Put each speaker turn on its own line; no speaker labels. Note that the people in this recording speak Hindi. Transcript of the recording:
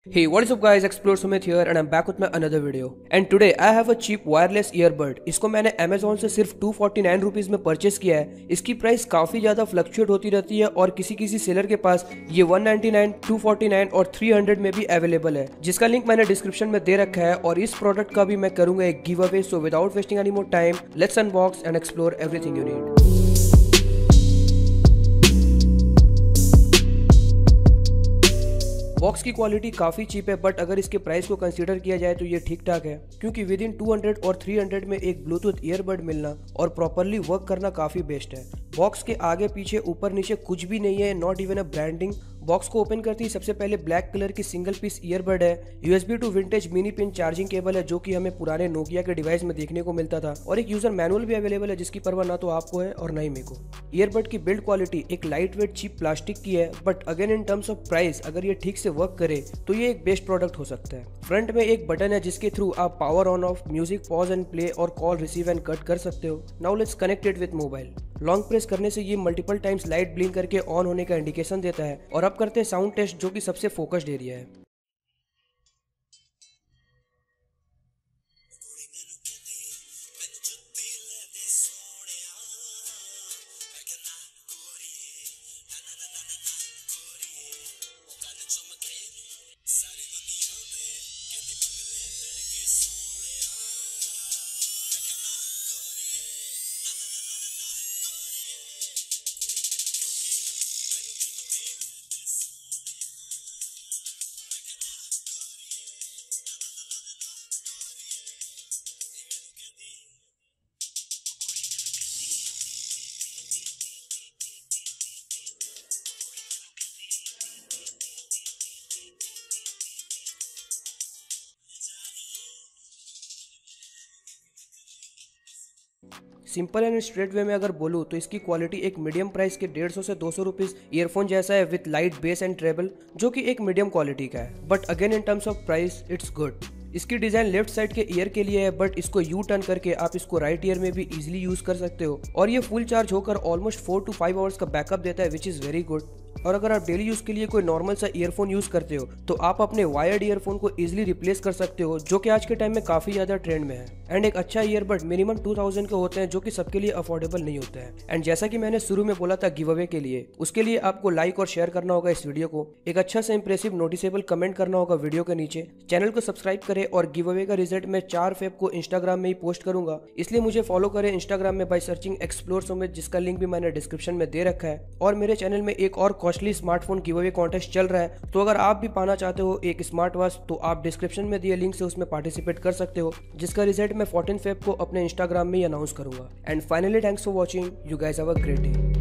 Hey, what is up guys, ExploreSumit here and I'm back with my another video. And today I have a cheap wireless earbud. इसको मैंने Amazon से सिर्फ 249 रुपीज़ में परचेस किया है। इसकी प्राइस काफ़ी ज़्यादा फ्लक्चुएट होती रहती है और किसी किसी सेलर के पास ये 199, 249 और 300 में भी अवेलेबल है, जिसका लिंक मैंने डिस्क्रिप्शन में दे रखा है। और इस प्रोडक्ट का भी मैं करूँगा एक give away. So without wasting any more time, let's unbox and explore everything you need. Box की क्वालिटी काफ़ी चीप है, बट अगर इसके प्राइस को कंसीडर किया जाए तो ये ठीक ठाक है, क्योंकि विद इन 200 और 300 में एक ब्लूटूथ ईयरबड मिलना और प्रॉपरली वर्क करना काफ़ी बेस्ट है। बॉक्स के आगे पीछे ऊपर नीचे कुछ भी नहीं है, not even a branding. Box को ओपन करते ही सबसे पहले ब्लैक कलर की सिंगल पीस ईयरबड है। USB to vintage mini pin charging cable है, जो कि हमें पुराने नोकिया के डिवाइस में देखने को मिलता था, और एक यूजर मैनुअल भी अवेलेबल है, जिसकी परवाह ना तो आपको है और ना ही मेरे को। ईयरबड की बिल्ड क्वालिटी एक लाइट वेट चीप प्लास्टिक की है, but again in terms of price अगर ये ठीक से वर्क करे तो ये एक बेस्ट प्रोडक्ट हो सकता है। फ्रंट में एक बटन है जिसके थ्रू आप power on off, music pause and play और कॉल रिसीव एंड कट कर सकते हो। Now let's connect it with mobile. Long press करने से ये मल्टीपल टाइम्स लाइट ब्लिंक करके ऑन होने का इंडिकेशन देता है। और अब करते हैं साउंड टेस्ट, जो कि सबसे फोकस्ड एरिया है। सिंपल एंड स्ट्रेट वे में अगर बोलूँ तो इसकी क्वालिटी एक मीडियम प्राइस के 150 से 200 रुपीज़ ईयरफोन जैसा है, with light bass and treble, जो कि एक मीडियम क्वालिटी का है। But again in terms of price it's good. इसकी डिजाइन लेफ्ट साइड के ईयर के लिए है, बट इसको यू टर्न करके आप इसको राइट ईयर में भी इजीली यूज कर सकते हो। और ये फुल चार्ज होकर ऑलमोस्ट 4 to 5 आवर्स का बैकअप देता है, विच इज़ वेरी गुड। और अगर आप डेली यूज के लिए कोई नॉर्मल सा ईयरफोन यूज करते हो तो आप अपने वायर्ड ईयरफोन को इजीली रिप्लेस कर सकते हो, जो कि आज के टाइम में काफी ज्यादा ट्रेंड में है। एंड एक अच्छा ईयरबड मिनिमम 2000 के होते हैं, जो कि सबके लिए अफोर्डेबल नहीं होता है। एंड जैसा कि मैंने शुरू में बोला था गिव अवे के लिए, उसके लिए आपको लाइक और शेयर करना होगा इस वीडियो को, एक अच्छा सा इंप्रेसिव नोटिसेबल कमेंट करना होगा वीडियो के नीचे, चैनल को सब्सक्राइब करें, और गिव अवे का रिजल्ट मैं 4 फेब को इंस्टाग्राम में ही पोस्ट करूंगा, इसलिए मुझे फॉलो करें इंस्टाग्राम में बाय सर्चिंग ExploreSumit, जिसका लिंक भी मैंने डिस्क्रिप्शन में दे रखा है। और मेरे चैनल में एक और costly smartphone give away contest चल रहा है, तो अगर आप भी पाना चाहते हो एक स्मार्ट वॉच, तो आप डिस्क्रिप्शन में दिए लिंक से उसमें पार्टिसिपेट कर सकते हो, जिसका रिजल्ट मैं 14 फेब को अपने इंस्टाग्राम में ही अनाउंस करूंगा। And finally thanks for watching, you guys have a great day.